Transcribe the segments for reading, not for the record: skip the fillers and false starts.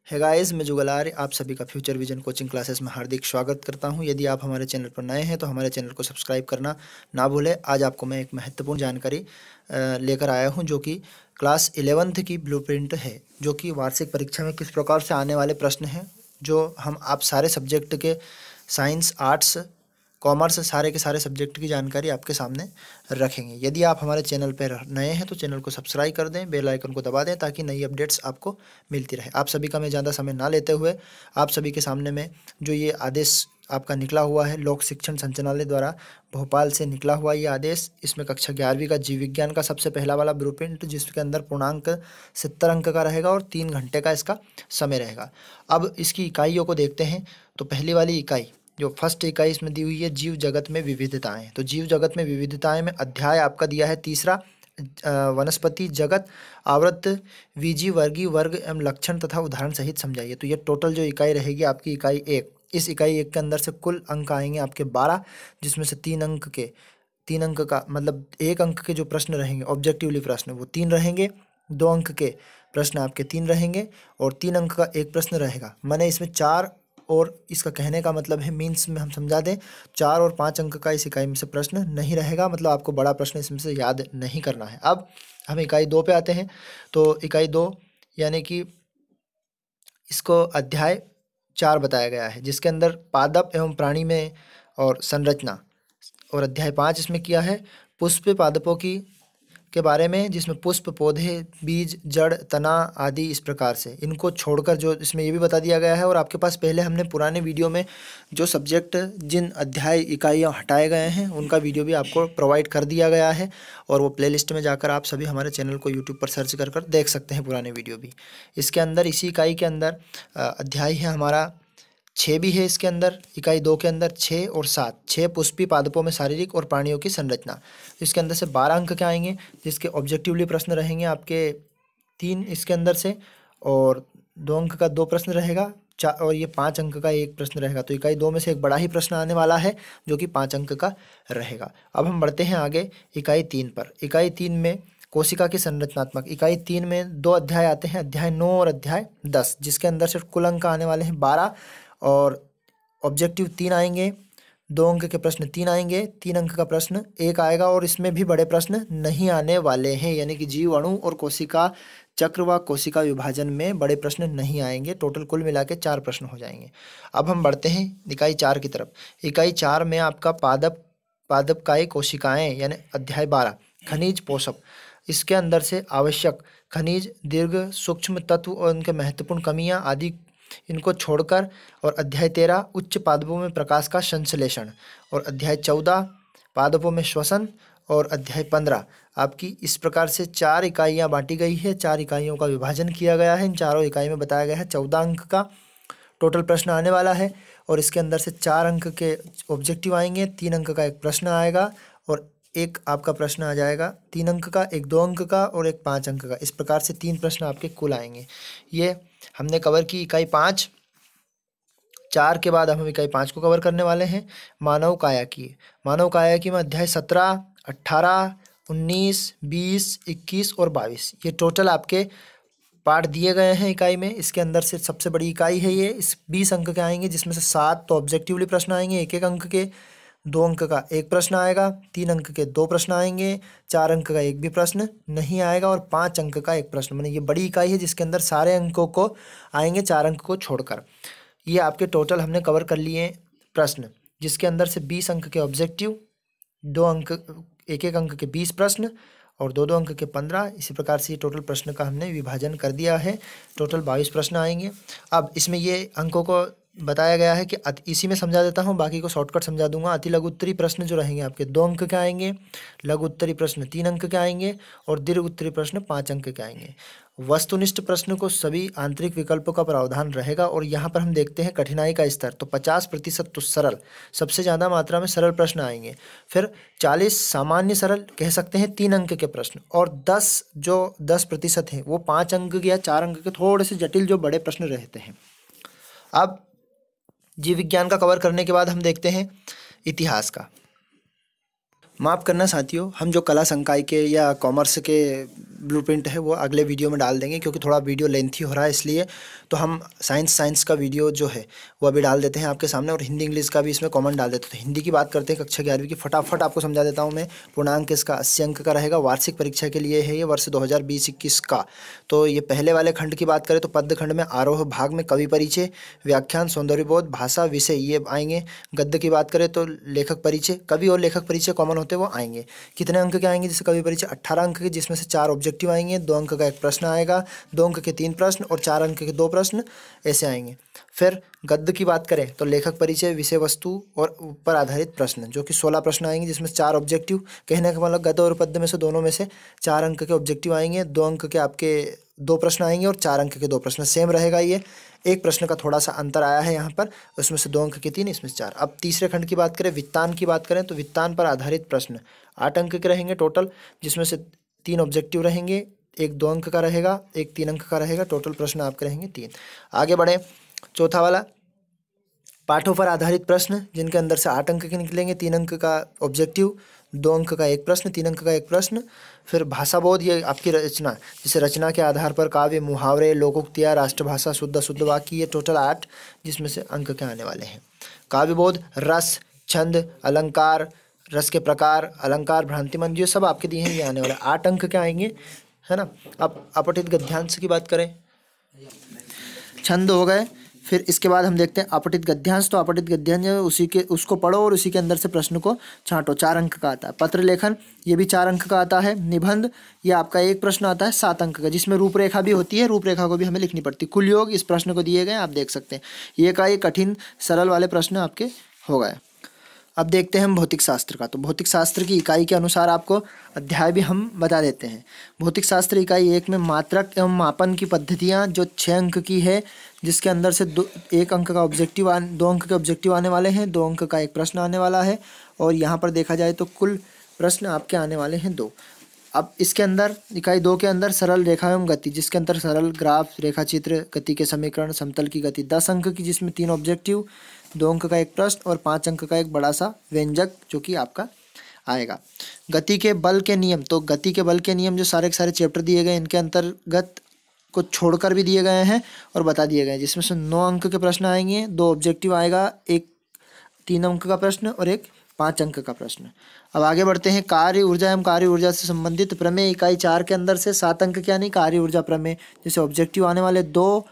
है गाइस, मैं जुगलार आप सभी का फ्यूचर विजन कोचिंग क्लासेस में हार्दिक स्वागत करता हूं। यदि आप हमारे चैनल पर नए हैं तो हमारे चैनल को सब्सक्राइब करना ना भूलें। आज आपको मैं एक महत्वपूर्ण जानकारी लेकर आया हूं जो कि क्लास 11th की ब्लूप्रिंट है, जो कि वार्षिक परीक्षा में किस प्रकार से आने वाले प्रश्न हैं, जो हम आप सारे सब्जेक्ट के साइंस, आर्ट्स, कॉमर्स सारे के सारे सब्जेक्ट की जानकारी आपके सामने रखेंगे। यदि आप हमारे चैनल पर नए हैं तो चैनल को सब्सक्राइब कर दें, बेल आइकन को दबा दें ताकि नई अपडेट्स आपको मिलती रहे। आप सभी का मैं ज़्यादा समय ना लेते हुए आप सभी के सामने में जो ये आदेश आपका निकला हुआ है, लोक शिक्षण संचालनालय द्वारा भोपाल से निकला हुआ ये आदेश, इसमें कक्षा 11वीं का जीव विज्ञान का सबसे पहला वाला ब्लूप्रिंट, जिसके अंदर पूर्णांक 70 अंक का रहेगा और 3 घंटे का इसका समय रहेगा। अब इसकी इकाइयों को देखते हैं। तो पहली वाली इकाई, जो फर्स्ट इकाई इसमें दी हुई है, जीव जगत में विविधताएं। तो जीव जगत में विविधताएं में अध्याय आपका दिया है तीसरा, वनस्पति जगत, आवृत्त, बीजी, वर्गीय, वर्ग एवं लक्षण तथा उदाहरण सहित समझाइए। तो ये टोटल जो इकाई रहेगी आपकी इकाई 1। इस इकाई 1 के अंदर से कुल अंक आएंगे आपके 12, जिसमें से 3 अंक का मतलब 1 अंक के जो प्रश्न रहेंगे ऑब्जेक्टिवली प्रश्न, वो 3 रहेंगे। 2 अंक के प्रश्न आपके 3 रहेंगे और 3 अंक का एक प्रश्न रहेगा। मैंने इसमें 4, और इसका कहने का मतलब है, मीन्स में हम समझा दें, 4 और 5 अंक का इस इकाई में से प्रश्न नहीं रहेगा, मतलब आपको बड़ा प्रश्न इसमें से याद नहीं करना है। अब हम इकाई 2 पे आते हैं। तो इकाई 2 यानी कि इसको अध्याय 4 बताया गया है, जिसके अंदर पादप एवं प्राणी में और संरचना, और अध्याय 5 इसमें किया है पुष्प पादपों की के बारे में, जिसमें पुष्प, पौधे, बीज, जड़, तना आदि इस प्रकार से इनको छोड़कर जो इसमें ये भी बता दिया गया है। और आपके पास पहले हमने पुराने वीडियो में जो सब्जेक्ट, जिन अध्याय इकाइयाँ हटाए गए हैं, उनका वीडियो भी आपको प्रोवाइड कर दिया गया है, और वो प्लेलिस्ट में जाकर आप सभी हमारे चैनल को यूट्यूब पर सर्च कर देख सकते हैं पुराने वीडियो भी। इसके अंदर, इसी इकाई के अंदर अध्याय है हमारा 6 भी है। इसके अंदर इकाई 2 के अंदर 6 और 7, 6 पुष्पी पादपों में शारीरिक और प्राणियों की संरचना। इसके अंदर से 12 अंक के आएंगे, जिसके ऑब्जेक्टिवली प्रश्न रहेंगे आपके 3 इसके अंदर से, और 2 अंक का 2 प्रश्न रहेगा, और ये 5 अंक का 1 प्रश्न रहेगा। तो इकाई 2 में से एक बड़ा ही प्रश्न आने वाला है जो कि 5 अंक का रहेगा। अब हम बढ़ते हैं आगे इकाई 3 पर। इकाई 3 में कोशिका की संरचनात्मक, इकाई 3 में 2 अध्याय आते हैं, अध्याय 9 और अध्याय 10, जिसके अंदर से कुल अंक आने वाले हैं 12, और ऑब्जेक्टिव 3 आएंगे, 2 अंक के प्रश्न 3 आएंगे, 3 अंक का प्रश्न 1 आएगा, और इसमें भी बड़े प्रश्न नहीं आने वाले हैं, यानी कि जीव, अणु और कोशिका चक्र व कोशिका विभाजन में बड़े प्रश्न नहीं आएंगे। टोटल कुल मिला के 4 प्रश्न हो जाएंगे। अब हम बढ़ते हैं इकाई 4 की तरफ। इकाई 4 में आपका पादपकाय कोशिकाएं, यानी अध्याय 12, खनिज पोषक। इसके अंदर से आवश्यक खनिज, दीर्घ सूक्ष्म तत्व और उनके महत्वपूर्ण कमियां आदि इनको छोड़कर, और अध्याय 13 उच्च पादपों में प्रकाश का संश्लेषण, और अध्याय 14 पादपों में श्वसन, और अध्याय 15 आपकी इस प्रकार से 4 इकाइयाँ बांटी गई है, 4 इकाइयों का विभाजन किया गया है। इन चारों इकाई में बताया गया है 14 अंक का टोटल प्रश्न आने वाला है, और इसके अंदर से 4 अंक के ऑब्जेक्टिव आएंगे, 3 अंक का एक प्रश्न आएगा, और एक आपका प्रश्न आ जाएगा 3 अंक का, एक 2 अंक का और एक 5 अंक का। इस प्रकार से 3 प्रश्न आपके कुल आएंगे। ये हमने कवर की इकाई 5। 4 के बाद हम इकाई 5 को कवर करने वाले हैं, मानव काया की में अध्याय 17, 18, 19, 20, 21 और 22, ये टोटल आपके पार्ट दिए गए हैं इकाई में। इसके अंदर से सबसे बड़ी इकाई है ये, इस 20 अंक के आएंगे, जिसमें से 7 तो ऑब्जेक्टिवली प्रश्न आएंगे, 1 अंक के, 2 अंक का 1 प्रश्न आएगा, 3 अंक के 2 प्रश्न आएंगे, 4 अंक का 1 भी प्रश्न नहीं आएगा, और 5 अंक का 1 प्रश्न। मैंने ये बड़ी इकाई है जिसके अंदर सारे अंकों को आएंगे, 4 अंक को छोड़कर। ये आपके टोटल हमने कवर कर लिए प्रश्न, जिसके अंदर से 20 अंक के ऑब्जेक्टिव, 2 अंक, 1 अंक के 20 प्रश्न, और 2 अंक के 15। इसी प्रकार से ये टोटल प्रश्न का हमने विभाजन कर दिया है, टोटल 22 प्रश्न आएंगे। अब इसमें ये अंकों को बताया गया है कि इसी में समझा देता हूँ, बाकी को शॉर्टकट समझा दूंगा। अति लघु उत्तरी प्रश्न जो रहेंगे आपके 2 अंक के आएंगे, लघु उत्तरी प्रश्न 3 अंक के आएंगे, और दीर्घ उत्तरी प्रश्न 5 अंक के आएंगे। वस्तुनिष्ठ प्रश्न को सभी आंतरिक विकल्पों का प्रावधान रहेगा, और यहाँ पर हम देखते हैं कठिनाई का स्तर, तो 50% तो सरल, सबसे ज़्यादा मात्रा में सरल प्रश्न आएंगे, फिर 40 सामान्य सरल कह सकते हैं 3 अंक के प्रश्न, और 10% हैं वो 5 अंक के या 4 अंक के थोड़े से जटिल जो बड़े प्रश्न रहते हैं। अब जीव विज्ञान का कवर करने के बाद हम देखते हैं इतिहास का। माफ़ करना साथियों, हम जो कला संकाय के या कॉमर्स के ब्लूप्रिंट है वो अगले वीडियो में डाल देंगे, क्योंकि थोड़ा वीडियो लेंथी हो रहा है इसलिए। तो हम साइंस का वीडियो जो है वो अभी डाल देते हैं आपके सामने, और हिंदी इंग्लिश का भी इसमें कॉमन डाल देते हैं। तो हिंदी की बात करते हैं कक्षा 11वीं की, फटाफट आपको समझा देता हूँ मैं। पूर्णांक इसका 80 अंक का रहेगा, वार्षिक परीक्षा के लिए है ये, वर्ष 2020-21 का। तो ये पहले वाले खंड की बात करें तो पद्य खंड में आरोह भाग में कवि परिचय, व्याख्यान, सौंदर्यबोध, भाषा, विषय ये आएंगे। गद्य की बात करें तो लेखक परिचय, कवि और लेखक परिचय कॉमन होते हैं वो आएंगे। कितने अंक के आएंगे? जैसे कवि परिचय 18 अंक के, जिसमें से 4 ऑब्जेक्टिव आएंगे, 2 अंक का एक प्रश्न आएगा, 2 अंक के 3 प्रश्न और 4 अंक के 2 प्रश्न ऐसे आएंगे। फिर गद्य की बात करें तो लेखक परिचय, विषय वस्तु और ऊपर आधारित प्रश्न, जो कि 16 प्रश्न आएंगे, जिसमें 4 ऑब्जेक्टिव। कहने का मतलब गद्य और पद्य में से दोनों में से 4 अंक के ऑब्जेक्टिव आएंगे, 2 अंक के आपके 2 प्रश्न आएंगे और 4 अंक के 2 प्रश्न। सेम रहेगा ये, एक प्रश्न का थोड़ा सा अंतर आया है यहाँ पर, उसमें से 2 अंक के 3, इसमें से 4। अब तीसरे खंड की बात करें, वित्तान की बात करें तो वित्तान पर आधारित प्रश्न 8 अंक के रहेंगे टोटल, जिसमें से 3 ऑब्जेक्टिव रहेंगे, एक 2 अंक का रहेगा, एक 3 अंक का रहेगा। टोटल प्रश्न आपके रहेंगे 3। आगे बढ़े, चौथा वाला पाठों पर आधारित प्रश्न, जिनके अंदर से 8 अंक के निकलेंगे, 3 अंक का ऑब्जेक्टिव, 2 अंक का एक प्रश्न, 3 अंक का एक प्रश्न। फिर भाषा बोध, ये आपकी रचना, जैसे रचना के आधार पर काव्य, मुहावरे, लोकोक्तियाँ, राष्ट्रभाषा, शुद्ध अशुद्ध वाक्य, ये टोटल 8, जिसमें से अंक के आने वाले हैं। काव्य बोध, रस, छंद, अलंकार, रस के प्रकार, अलंकार, भ्रांतिमंज, ये सब आपके दिए हैं, ये आने वाले 8 अंक के आएंगे, है ना। अब अपठित गद्यांश की बात करें, छंद हो गए। फिर इसके बाद हम देखते हैं अपठित गद्यांश। तो अपठित गद्यांश उसी के उसको पढ़ो और उसी के अंदर से प्रश्न को छांटो, 4 अंक का आता है। पत्र लेखन, ये भी 4 अंक का आता है। निबंध, ये आपका एक प्रश्न आता है 7 अंक का, जिसमें रूपरेखा भी होती है, रूपरेखा को भी हमें लिखनी पड़ती है। कुल योग इस प्रश्न को दिए गए, आप देख सकते हैं। ये का ये कठिन सरल वाले प्रश्न आपके हो गए। अब देखते हैं हम भौतिक शास्त्र का। तो भौतिक शास्त्र की इकाई के अनुसार आपको अध्याय भी हम बता देते हैं। भौतिक शास्त्र इकाई 1 में मात्रक एवं मापन की पद्धतियाँ, जो 6 अंक की है, जिसके अंदर से 1 अंक का ऑब्जेक्टिव 2 अंक के ऑब्जेक्टिव आने वाले हैं, 2 अंक का एक प्रश्न आने वाला है, और यहाँ पर देखा जाए तो कुल प्रश्न आपके आने वाले हैं 2। अब इसके अंदर इकाई 2 के अंदर सरल रेखा एवं गति, जिसके अंदर सरल ग्राफ, रेखा चित्र, गति के समीकरण, समतल की गति, 10 अंक की, जिसमें 3 ऑब्जेक्टिव, 2 अंक का एक प्रश्न और 5 अंक का एक बड़ा सा व्यंजक, जो कि आपका आएगा। गति के बल के नियम, तो गति के बल के नियम जो सारे के सारे चैप्टर दिए गए, इनके अंतर्गत को छोड़कर भी दिए गए हैं और बता दिए गए हैं, जिसमें से 9 अंक के प्रश्न आएंगे, 2 ऑब्जेक्टिव आएगा, एक 3 अंक का प्रश्न और एक 5 अंक का प्रश्न। अब आगे बढ़ते हैं, कार्य ऊर्जा एवं कार्य ऊर्जा से संबंधित प्रमेय इकाई 4 के अंदर से 7 अंक क्या नहीं, कार्य ऊर्जा प्रमेय, जैसे ऑब्जेक्टिव आने वाले 2,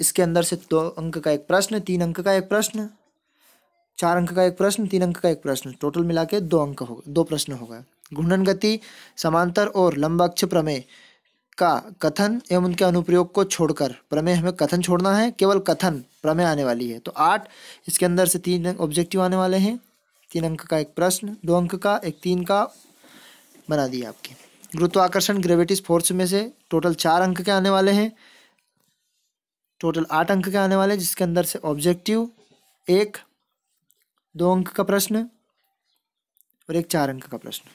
इसके अंदर से 2 अंक का एक प्रश्न, 3 अंक का एक प्रश्न, 4 अंक का एक प्रश्न, 3 अंक का एक प्रश्न, टोटल मिला के 2 अंक हो, 2 प्रश्न हो गए। घूर्णन गति, समांतर और लंब अक्ष प्रमेय का कथन एवं उनके अनुप्रयोग को छोड़कर, प्रमेय हमें कथन छोड़ना है, केवल कथन प्रमेय आने वाली है। तो 8, इसके अंदर से 3 ऑब्जेक्टिव आने वाले हैं, 3 अंक का एक प्रश्न, 2 अंक का एक 3 का, बना दिया आपके। गुरुत्वाकर्षण, ग्रेविटीज फोर्स में से टोटल 4 अंक के आने वाले हैं, टोटल 8 अंक के आने वाले, जिसके अंदर से ऑब्जेक्टिव 1, 2 अंक का प्रश्न और एक 4 अंक का प्रश्न।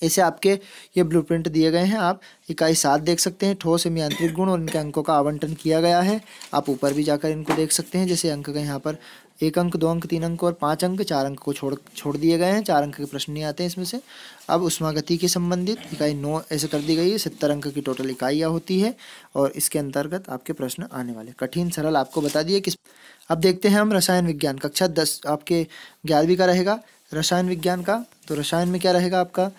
ऐसे आपके ये ब्लूप्रिंट दिए गए हैं। आप इकाई 7 देख सकते हैं, ठोस एवं यांत्रिक गुण और इनके अंकों का आवंटन किया गया है। आप ऊपर भी जाकर इनको देख सकते हैं, जैसे अंक का यहाँ पर 1 अंक, 2 अंक, 3 अंक और 5 अंक, 4 अंक को छोड़ दिए गए हैं, 4 अंक के प्रश्न नहीं आते हैं इसमें से। अब उष्मागति के संबंधित इकाई 9 ऐसे कर दी गई है, 70 अंक की टोटल इकाइयाँ होती है, और इसके अंतर्गत आपके प्रश्न आने वाले। कठिन सरल आपको बता दिए किस। अब देखते हैं हम रसायन विज्ञान, कक्षा 10 आपके 11वीं का रहेगा रसायन विज्ञान का। तो रसायन में क्या रहेगा आपका,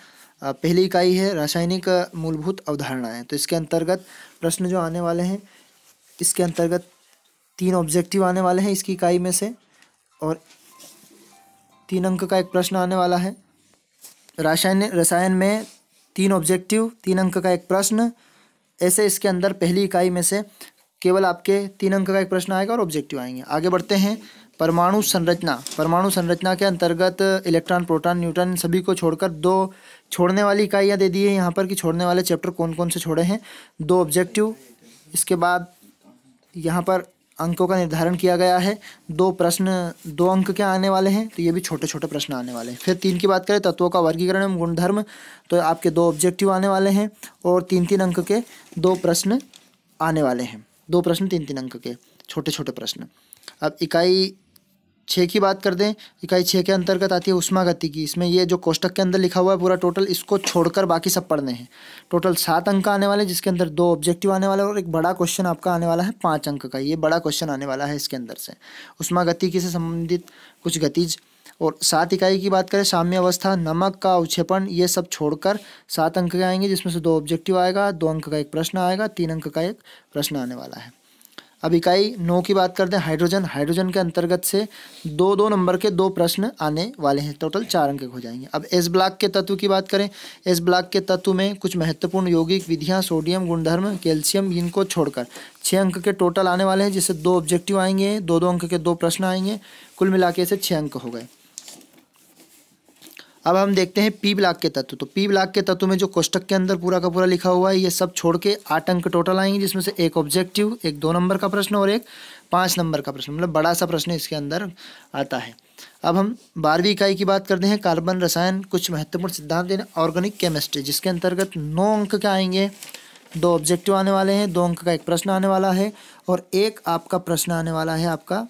पहली इकाई है रासायनिक मूलभूत अवधारणाएं। तो इसके अंतर्गत प्रश्न जो आने वाले हैं, इसके अंतर्गत 3 ऑब्जेक्टिव आने वाले हैं इसकी इकाई में से, और 3 अंक का एक प्रश्न आने वाला है। रसायन में 3 ऑब्जेक्टिव, 3 अंक का एक प्रश्न, ऐसे इसके अंदर पहली इकाई में से केवल आपके 3 अंक का एक प्रश्न आएगा और ऑब्जेक्टिव आएंगे। आगे बढ़ते हैं, परमाणु संरचना। परमाणु संरचना के अंतर्गत इलेक्ट्रॉन, प्रोटॉन, न्यूट्रॉन सभी को छोड़कर 2 छोड़ने वाली इकाइयाँ दे दी है यहाँ पर, कि छोड़ने वाले चैप्टर कौन कौन से छोड़े हैं, 2 ऑब्जेक्टिव। इसके बाद यहाँ पर अंकों का निर्धारण किया गया है, 2 प्रश्न, 2 अंक के आने वाले हैं, तो ये भी छोटे छोटे प्रश्न आने वाले हैं। फिर 3 की बात करें, तत्वों का वर्गीकरण एवं गुणधर्म, तो आपके 2 ऑब्जेक्टिव आने वाले हैं और 3-3 अंक के 2 प्रश्न आने वाले हैं, 2 प्रश्न 3-3 अंक के छोटे छोटे प्रश्न। अब इकाई 6 की बात कर दें, इकाई 6 के अंतर्गत आती है ऊष्मागतिकी। इसमें ये जो कोष्टक के अंदर लिखा हुआ है पूरा टोटल, इसको छोड़कर बाकी सब पढ़ने हैं। टोटल 7 अंक आने वाले, जिसके अंदर 2 ऑब्जेक्टिव आने वाले और एक बड़ा क्वेश्चन आपका आने वाला है 5 अंक का। ये बड़ा क्वेश्चन आने वाला है इसके अंदर से, ऊष्मागतिकी से संबंधित कुछ गतिज। और 7 इकाई की बात करें, साम्य अवस्था, नमक का अवक्षेपण, ये सब छोड़कर 7 अंक के आएंगे, जिसमें से 2 ऑब्जेक्टिव आएगा, 2 अंक का एक प्रश्न आएगा, 3 अंक का एक प्रश्न आने वाला है। अब इकाई 9 की बात करते हैं, हाइड्रोजन। हाइड्रोजन के अंतर्गत से 2-2 नंबर के 2 प्रश्न आने वाले हैं, टोटल 4 अंक हो जाएंगे। अब एस ब्लॉक के तत्व की बात करें, एस ब्लॉक के तत्व में कुछ महत्वपूर्ण यौगिक विधियां, सोडियम गुणधर्म, कैल्शियम, इनको छोड़कर 6 अंक के टोटल आने वाले हैं, जिससे 2 ऑब्जेक्टिव आएंगे, 2-2 अंक के 2 प्रश्न आएंगे, कुल मिला के से 6 अंक हो गए। अब हम देखते हैं पी ब्लॉक के तत्व। तो पी ब्लॉक के तत्व में जो कोष्टक के अंदर पूरा का पूरा लिखा हुआ है, ये सब छोड़ के 8 अंक टोटल आएंगे, जिसमें से एक ऑब्जेक्टिव, एक 2 नंबर का प्रश्न और एक 5 नंबर का प्रश्न, मतलब बड़ा सा प्रश्न इसके अंदर आता है। अब हम 12वीं इकाई की बात करते हैं, कार्बन रसायन, कुछ महत्वपूर्ण सिद्धांत यानी ऑर्गेनिक केमिस्ट्री, जिसके अंतर्गत 9 अंक के आएंगे, 2 ऑब्जेक्टिव आने वाले हैं, 2 अंक का एक प्रश्न आने वाला है और एक आपका प्रश्न आने वाला है आपका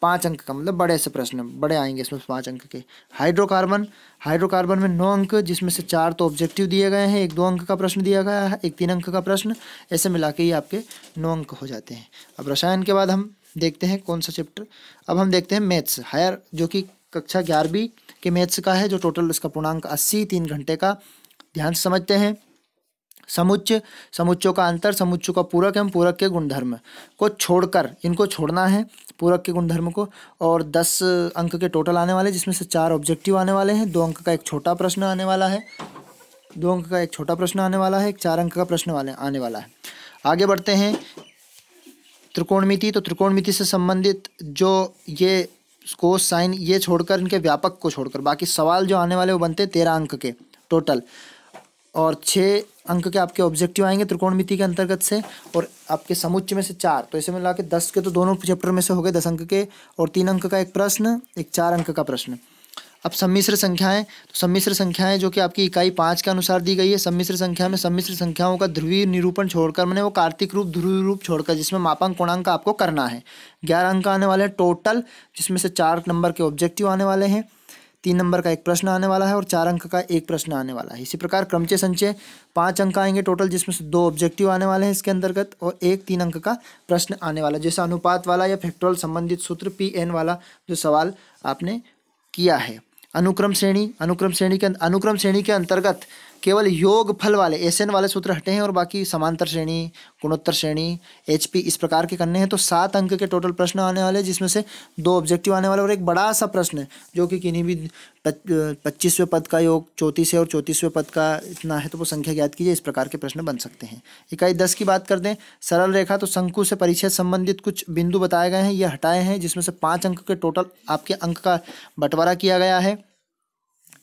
5 अंक का, मतलब बड़े से प्रश्न बड़े आएंगे इसमें 5 अंक के। हाइड्रोकार्बन, हाइड्रोकार्बन में 9 अंक, जिसमें से 4 तो ऑब्जेक्टिव दिए गए हैं, एक 2 अंक का प्रश्न दिया गया है, एक 3 अंक का प्रश्न, ऐसे मिला के ही आपके 9 अंक हो जाते हैं। अब रसायन के बाद हम देखते हैं कौन सा चैप्टर, अब हम देखते हैं मैथ्स हायर, जो कि कक्षा 11वीं के मैथ्स का है, जो टोटल इसका पूर्णांक 80, 3 घंटे का। ध्यान से समझते हैं। समुच्चय, समुच्चयों का अंतर, समुच्चयों का पूरक एवं पूरक के गुणधर्म को छोड़कर, इनको छोड़ना है पूरक के गुणधर्म को, और 10 अंक के टोटल आने वाले, जिसमें से 4 ऑब्जेक्टिव आने वाले हैं, 2 अंक का एक छोटा प्रश्न आने वाला है, 2 अंक का एक छोटा प्रश्न आने वाला है, एक 4 अंक का प्रश्न आने वाला है। आगे बढ़ते हैं, त्रिकोणमिति। तो त्रिकोणमिति से संबंधित जो ये कोस साइन, ये छोड़कर, इनके व्यापक को छोड़कर बाकी सवाल जो आने वाले वो बनते हैं 13 अंक के टोटल, और 6 अंक के आपके ऑब्जेक्टिव आएंगे त्रिकोणमिति के अंतर्गत से, और आपके समुच्चय में से 4, तो ऐसे मिला के 10 के तो दोनों चैप्टर में से हो गए 10 अंक के, और 3 अंक का एक प्रश्न, एक 4 अंक का प्रश्न। अब सम्मिश्र संख्याएं, तो सम्मिश्र संख्याएं जो कि आपकी इकाई 5 के अनुसार दी गई है। सम्मिश्र संख्या में सम्मिश्र संख्याओं का ध्रुवीय निरूपण छोड़कर, मैंने वो कार्तिक रूप, ध्रुवीय रूप छोड़कर, जिसमें मापांक पूर्णांक आपको करना है, 11 अंक आने वाले हैं टोटल, जिसमें से 4 नंबर के ऑब्जेक्टिव आने वाले हैं, 3 नंबर का एक प्रश्न आने वाला है और 4 अंक का एक प्रश्न आने वाला है। इसी प्रकार क्रमचय संचय 5 अंक आएंगे टोटल, जिसमें से 2 ऑब्जेक्टिव आने वाले हैं इसके अंतर्गत और एक 3 अंक का प्रश्न आने वाला है, जैसे अनुपात वाला या फैक्टोरियल संबंधित सूत्र PN वाला जो सवाल आपने किया है। अनुक्रम श्रेणी, अनुक्रम श्रेणी के अंतर्गत केवल योग फल वाले SN वाले सूत्र हटे हैं और बाकी समांतर श्रेणी, गुणोत्तर श्रेणी, HP इस प्रकार के करने हैं। तो 7 अंक के टोटल प्रश्न आने वाले, जिसमें से 2 ऑब्जेक्टिव आने वाले और एक बड़ा सा प्रश्न जो कि किन्हीं भी 25वें पद का योग 34 और 34वें पद का इतना है, तो वो संख्या ज्ञात कीजिए, इस प्रकार के प्रश्न बन सकते हैं। इकाई 10 की बात कर दें, सरल रेखा। तो शंकु से परिच्छेद संबंधित कुछ बिंदु बताए गए हैं, ये हटाए हैं, जिसमें से 5 अंक के टोटल आपके अंक का बंटवारा किया गया है,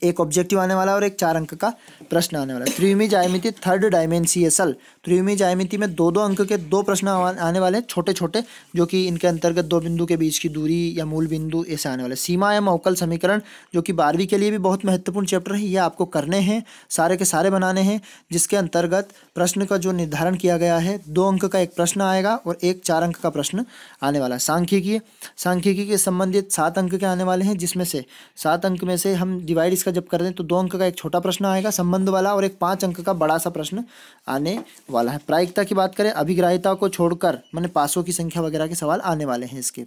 एक ऑब्जेक्टिव आने वाला और एक 4 अंक का प्रश्न आने वाला है। त्रिविमीय ज्यामिति, थर्ड डायमेंशियल, त्रिविमीय ज्यामिति में 2-2 अंक के 2 प्रश्न आने वाले हैं, छोटे छोटे, जो कि इनके अंतर्गत 2 बिंदु के बीच की दूरी या मूल बिंदु ऐसे आने वाले। सीमा एवं अवकल समीकरण, जो कि 12वीं के लिए भी बहुत महत्वपूर्ण चैप्टर है, ये आपको करने हैं, सारे के सारे बनाने हैं, जिसके अंतर्गत प्रश्न का जो निर्धारण किया गया है, 2 अंक का एक प्रश्न आएगा और एक 4 अंक का प्रश्न आने वाला है। सांख्यिकी के संबंधित 7 अंक के आने वाले हैं, जिसमें से 7 अंक में से हम डिवाइड इसका जब कर दें तो 2 अंक का एक छोटा प्रश्न आएगा संबंध वाला और एक 5 अंक का बड़ा सा प्रश्न आने वाला है। प्रायिकता की बात करें, अभिग्राह्यता को छोड़कर माने पासों की संख्या वगैरह के सवाल आने वाले हैं इसके।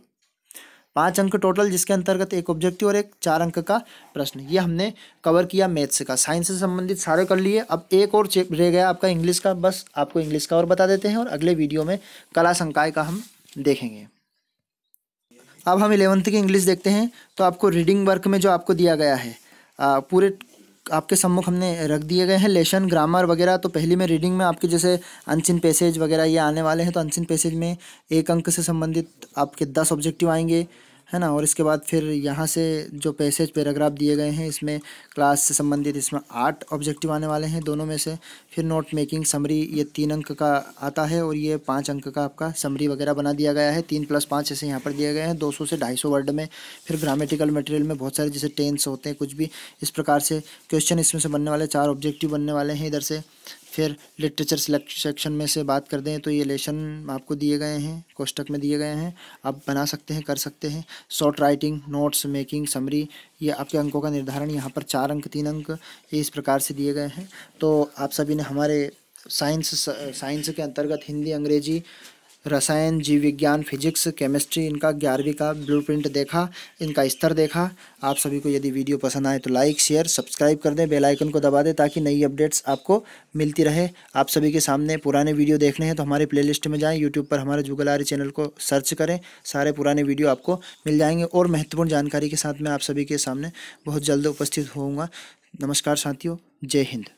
5 अंक टोटल, जिसके अंतर्गत एक ऑब्जेक्टिव और एक 4 अंक का प्रश्न। ये हमने कवर किया मैथ्स का। साइंस से संबंधित सारे कर लिए। अब एक और रह गया आपका इंग्लिश का, बस आपको इंग्लिश का और बता देते हैं और अगले वीडियो में कला संकाय का हम देखेंगे। अब हम 11th की इंग्लिश देखते हैं। तो आपको रीडिंग वर्क में जो आपको दिया गया है पूरे आपके सम्मुख हमने रख दिए गए हैं लेसन, ग्रामर वगैरह। तो पहली में रीडिंग में आपके जैसे अनसीन पैसेज वगैरह ये आने वाले हैं। तो अनसीन पैसेज में 1 अंक से संबंधित आपके 10 ऑब्जेक्टिव आएंगे, है ना। और इसके बाद फिर यहाँ से जो पैसेज पैराग्राफ दिए गए हैं, इसमें क्लास से संबंधित इसमें 8 ऑब्जेक्टिव आने वाले हैं दोनों में से। फिर नोट मेकिंग, समरी, ये 3 अंक का आता है और ये 5 अंक का आपका समरी वगैरह बना दिया गया है। 3 + 5 ऐसे यहाँ पर दिए गए हैं 200 से 250 वर्ड में। फिर ग्रामेटिकल मटेरियल में बहुत सारे जैसे टेंस होते हैं, कुछ भी इस प्रकार से क्वेश्चन इसमें से बनने वाले, 4 ऑब्जेक्टिव बनने वाले हैं इधर से। फिर लिटरेचर सेक्शन में से बात कर दें तो ये लेसन आपको दिए गए हैं, कोष्टक में दिए गए हैं, आप बना सकते हैं, कर सकते हैं। Short writing, notes making, summary, ये आपके अंकों का निर्धारण यहाँ पर 4 अंक 3 अंक ये इस प्रकार से दिए गए हैं। तो आप सभी ने हमारे साइंस के अंतर्गत हिंदी, अंग्रेजी, रसायन, जीव विज्ञान, फिजिक्स, केमिस्ट्री, इनका 11वीं का ब्लूप्रिंट देखा, इनका स्तर देखा। आप सभी को यदि वीडियो पसंद आए तो लाइक, शेयर, सब्सक्राइब कर दें, बेल आइकन को दबा दें ताकि नई अपडेट्स आपको मिलती रहे। आप सभी के सामने पुराने वीडियो देखने हैं तो हमारे प्लेलिस्ट में जाएं, यूट्यूब पर हमारे जुगल आर्य चैनल को सर्च करें, सारे पुराने वीडियो आपको मिल जाएंगे। और महत्वपूर्ण जानकारी के साथ मैं आप सभी के सामने बहुत जल्द उपस्थित होऊंगा। नमस्कार साथियों, जय हिंद।